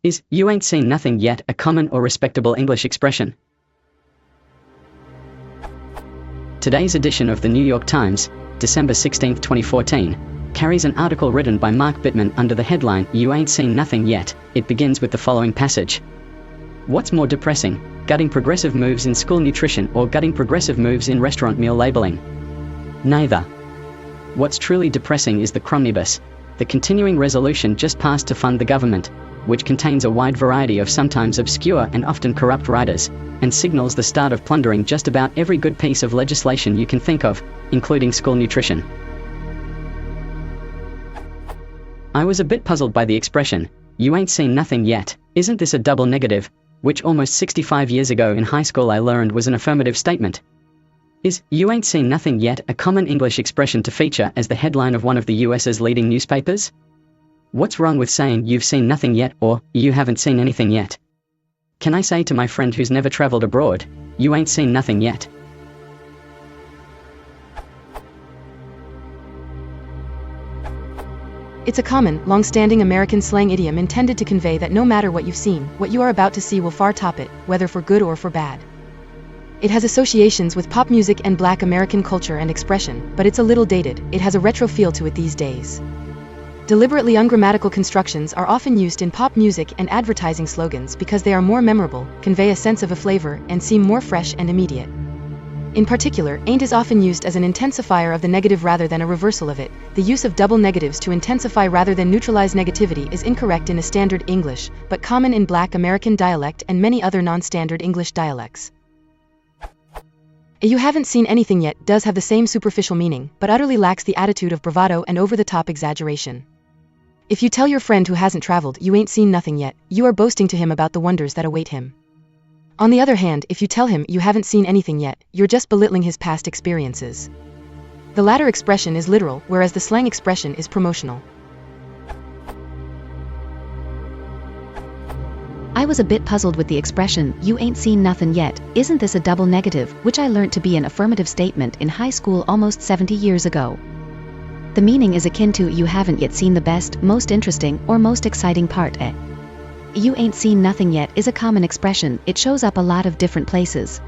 Is "you ain't seen nothing yet" a common or respectable English expression? Today's edition of the New York Times, December 16, 2014, carries an article written by Mark Bittman under the headline, "You Ain't Seen Nothing Yet." It begins with the following passage. What's more depressing, gutting progressive moves in school nutrition or gutting progressive moves in restaurant meal labeling? Neither. What's truly depressing is the crumnibus, the continuing resolution just passed to fund the government, which contains a wide variety of sometimes obscure and often corrupt riders, and signals the start of plundering just about every good piece of legislation you can think of, including school nutrition. I was a bit puzzled by the expression, "you ain't seen nothing yet." Isn't this a double negative, which almost 65 years ago in high school I learned was an affirmative statement? Is "you ain't seen nothing yet" a common English expression to feature as the headline of one of the US's leading newspapers? What's wrong with saying "you've seen nothing yet" or "you haven't seen anything yet"? Can I say to my friend who's never traveled abroad, "You ain't seen nothing yet"? It's a common, long-standing American slang idiom intended to convey that no matter what you've seen, what you are about to see will far top it, whether for good or for bad. It has associations with pop music and Black American culture and expression, but it's a little dated. It has a retro feel to it these days. Deliberately ungrammatical constructions are often used in pop music and advertising slogans because they are more memorable, convey a sense of a flavor, and seem more fresh and immediate. In particular, ain't is often used as an intensifier of the negative rather than a reversal of it. The use of double negatives to intensify rather than neutralize negativity is incorrect in a standard English, but common in Black American dialect and many other non-standard English dialects. "You haven't seen anything yet" does have the same superficial meaning, but utterly lacks the attitude of bravado and over-the-top exaggeration. If you tell your friend who hasn't traveled "you ain't seen nothing yet," you are boasting to him about the wonders that await him. On the other hand, if you tell him "you haven't seen anything yet," you're just belittling his past experiences. The latter expression is literal, whereas the slang expression is promotional. I was a bit puzzled with the expression, "you ain't seen nothing yet." Isn't this a double negative, which I learnt to be an affirmative statement in high school almost 70 years ago? The meaning is akin to "you haven't yet seen the best, most interesting, or most exciting part." "You ain't seen nothing yet" is a common expression. It shows up a lot of different places.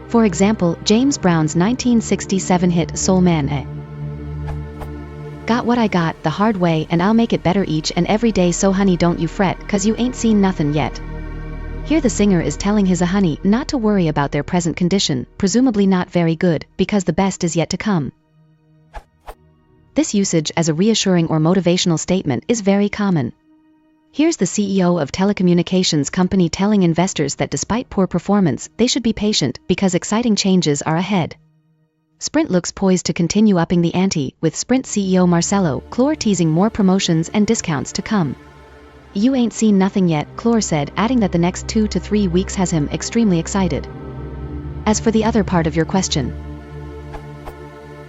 For example, James Brown's 1967 hit Soul Man. "Got what I got the hard way and I'll make it better each and every day, so honey don't you fret 'cause you ain't seen nothing yet." Here the singer is telling his honey not to worry about their present condition, presumably not very good, because the best is yet to come. This usage as a reassuring or motivational statement is very common. Here's the CEO of telecommunications company telling investors that despite poor performance, they should be patient because exciting changes are ahead. Sprint looks poised to continue upping the ante, with Sprint CEO Marcelo Clore teasing more promotions and discounts to come. "You ain't seen nothing yet," Clore said, adding that the next 2 to 3 weeks has him extremely excited. As for the other part of your question,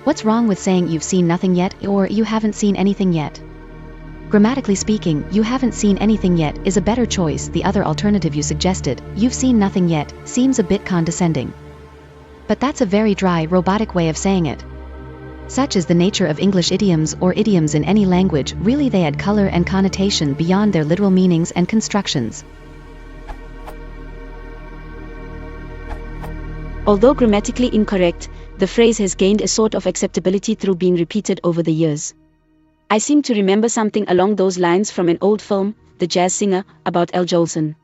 what's wrong with saying "you've seen nothing yet" or "you haven't seen anything yet"? Grammatically speaking, "you haven't seen anything yet" is a better choice. The other alternative you suggested, "you've seen nothing yet," seems a bit condescending. But that's a very dry, robotic way of saying it. Such is the nature of English idioms or idioms in any language. Really, they add color and connotation beyond their literal meanings and constructions. Although grammatically incorrect, the phrase has gained a sort of acceptability through being repeated over the years. I seem to remember something along those lines from an old film, The Jazz Singer, about Al Jolson.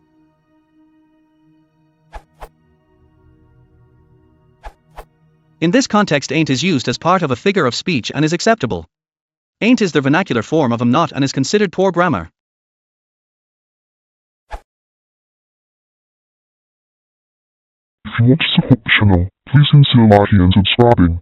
In this context, ain't is used as part of a figure of speech and is acceptable. Ain't is the vernacular form of am not and is considered poor grammar. If you want to support the channel, please consider liking and subscribing.